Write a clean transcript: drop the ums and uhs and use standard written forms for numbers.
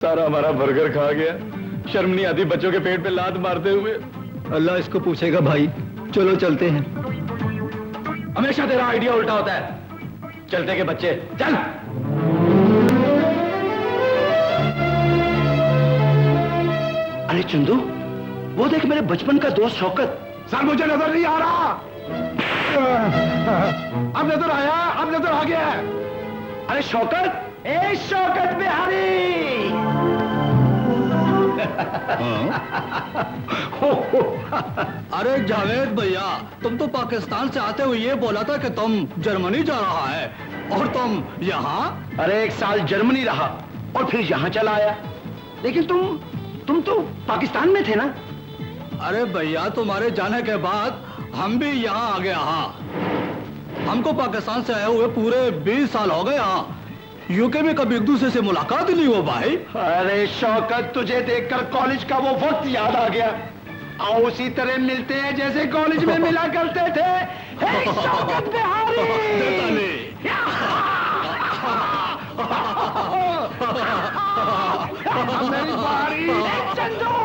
सारा हमारा बर्गर खा गया। शर्म नहीं आती बच्चों के पेट पे लात मारते हुए। अल्लाह इसको पूछेगा भाई। चलो चलते हैं। हमेशा तेरा आइडिया उल्टा होता है। चलते के बच्चे चल। अरे चंदू, वो देख मेरे बचपन का दोस्त शौकत। सर मुझे नजर नहीं आ रहा। अब नजर आया, अब नजर आ गया। अरे शौकत, ए शौकत बिहारी। अरे जावेद भैया, तुम तो पाकिस्तान से आते हुए ये बोला था कि तुम जर्मनी जा रहा है और तुम यहाँ। अरे 1 साल जर्मनी रहा और फिर यहाँ चला आया। लेकिन तुम तो पाकिस्तान में थे ना? अरे भैया, तुम्हारे जाने के बाद हम भी यहाँ आ गए। हाँ, हमको पाकिस्तान से आए हुए पूरे 20 साल हो गए। हाँ, यूके में कभी एक दूसरे से मुलाकात ही नहीं हो भाई। अरे शौकत, तुझे देखकर कॉलेज का वो वक्त याद आ गया। आओ उसी तरह मिलते हैं जैसे कॉलेज में मिला करते थे। हे शौकत बिहारी। मेरी बारी। चंदू।